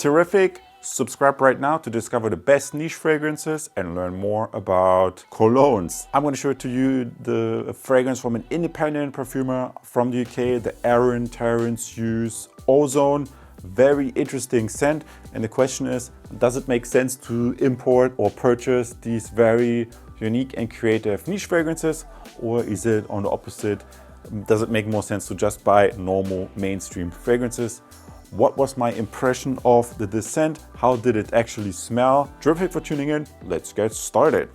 terrific. Subscribe right now to discover the best niche fragrances and learn more about colognes. I'm going to show to you the fragrance from an independent perfumer from the UK, the Aaron Terence Hughes Ozone. Very interesting scent, and the question is, does it make sense to import or purchase these very unique and creative niche fragrances, or is it on the opposite? Does it make more sense to just buy normal mainstream fragrances? What was my impression of the scent? How did it actually smell? Terrific for tuning in. Let's get started.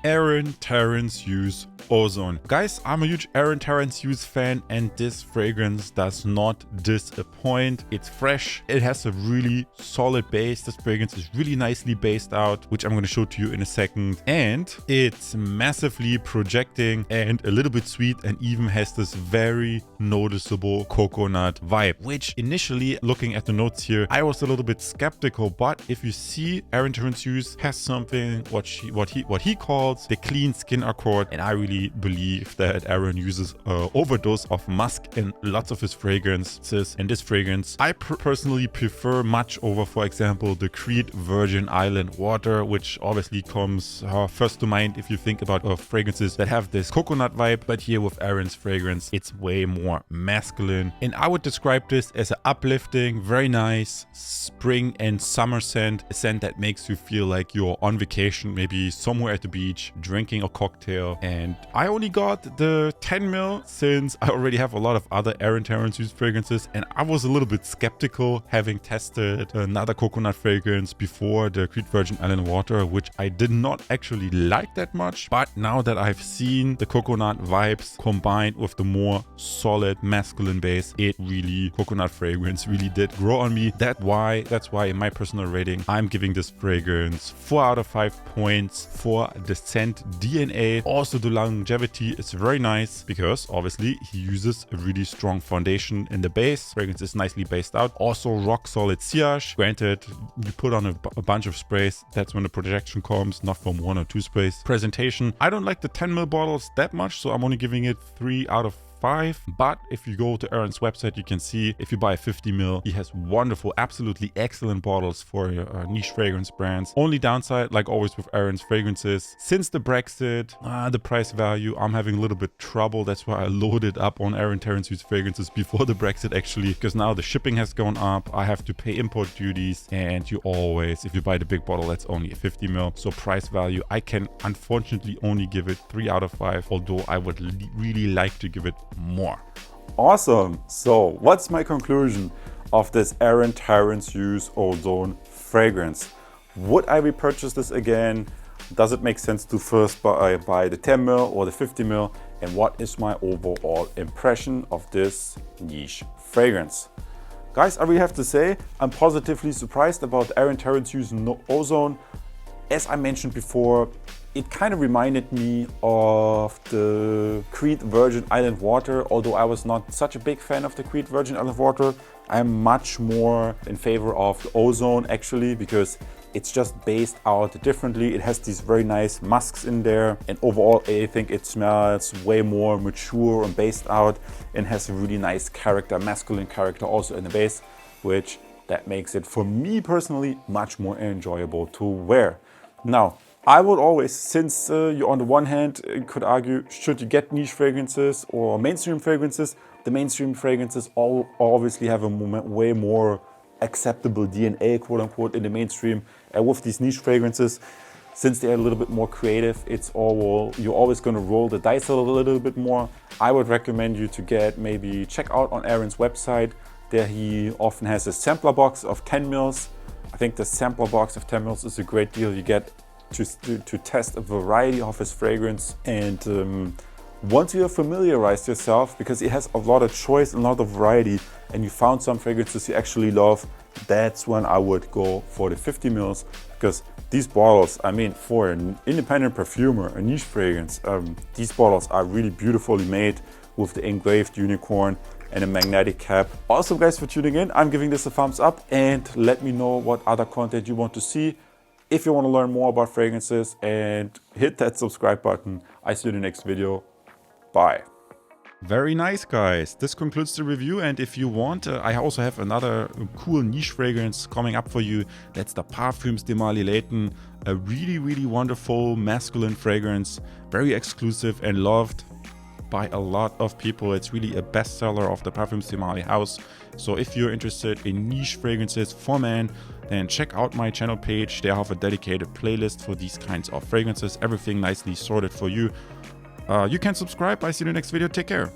Aaron Terence Hughes Ozone. Guys, I'm a huge Aaron Terence Hughes fan, and this fragrance does not disappoint. It's fresh. It has a really solid base. This fragrance is really nicely based out, which I'm going to show to you in a second. And it's massively projecting and a little bit sweet, and even has this very noticeable coconut vibe, which initially, looking at the notes here, I was a little bit skeptical. But if you see, Aaron Terence Hughes has something what he calls the clean skin accord, and I really believe that Aaron uses an overdose of musk in lots of his fragrances. And this fragrance I personally prefer much over, for example, the Creed Virgin Island Water, which obviously comes first to mind if you think about fragrances that have this coconut vibe. But here with Aaron's fragrance, it's way more masculine, and I would describe this as an uplifting, very nice spring and summer scent, a scent that makes you feel like you're on vacation, maybe somewhere at the beach, drinking a cocktail. And I only got the 10 ml since I already have a lot of other Aaron Terence Hughes fragrances, and I was a little bit skeptical having tested another coconut fragrance before, the Creed Virgin Island Water, which I did not actually like that much. But now that I've seen the coconut vibes combined with the more solid masculine base, coconut fragrance really did grow on me. That's why in my personal rating, I'm giving this fragrance 4 out of 5 points for the scent DNA. Also, the longevity is very nice because obviously he uses a really strong foundation in the base. Fragrance is nicely based out. Also rock solid sillage. Granted, you put on a bunch of sprays, that's when the projection comes, not from 1 or 2 sprays. Presentation, I don't like the 10 ml bottles that much, so I'm only giving it 3 out of 5. But if you go to Aaron's website, you can see if you buy a 50 ml, he has wonderful, absolutely excellent bottles for your niche fragrance brands. Only downside, like always with Aaron's fragrances, since the Brexit, the price value, I'm having a little bit trouble. That's why I loaded up on Aaron Terence Hughes fragrances before the Brexit actually, because now the shipping has gone up. I have to pay import duties, and you always, if you buy the big bottle, that's only a 50 ml. So price value, I can unfortunately only give it 3 out of 5, although I would really like to give it more. Awesome. So what's my conclusion of this Aaron Terence Hughes Ozone fragrance? Would I repurchase this again? Does it make sense to first buy the 10 ml or the 50 ml? And what is my overall impression of this niche fragrance? Guys, I really have to say, I'm positively surprised about Aaron Terence Hughes Ozone. As I mentioned before, it kind of reminded me of the Creed Virgin Island Water, although I was not such a big fan of the Creed Virgin Island Water. I'm much more in favor of the Ozone actually, because it's just based out differently. It has these very nice musks in there, and overall I think it smells way more mature and based out, and has a really nice character, masculine character also in the base, which that makes it, for me personally, much more enjoyable to wear. Now, I would always, since you on the one hand could argue, should you get niche fragrances or mainstream fragrances? The mainstream fragrances all obviously have a way more acceptable DNA, quote unquote, in the mainstream. And with these niche fragrances, since they're a little bit more creative, you're always going to roll the dice a little bit more. I would recommend you to check out on Aaron's website. There he often has a sampler box of 10 mils. I think the sampler box of 10 mils is a great deal. You get to test a variety of his fragrance, and once you have familiarized yourself, because it has a lot of choice and a lot of variety, and you found some fragrances you actually love, that's when I would go for the 50 mils, because these bottles, I mean, for an independent perfumer, a niche fragrance, these bottles are really beautifully made with the engraved unicorn and a magnetic cap. Awesome guys for tuning in. I'm giving this a thumbs up, and let me know what other content you want to see. If you want to learn more about fragrances, and hit that subscribe button. I see you in the next video. Bye. Very nice, guys. This concludes the review, and if you want, I also have another cool niche fragrance coming up for you. That's the Parfums de Marly Layton, a really wonderful masculine fragrance, very exclusive and loved by a lot of people. It's really a bestseller of the Parfums de Marly house. So if you're interested in niche fragrances for men, then check out my channel page. They have a dedicated playlist for these kinds of fragrances, everything nicely sorted for you. You can subscribe. I see you in the next video. Take care.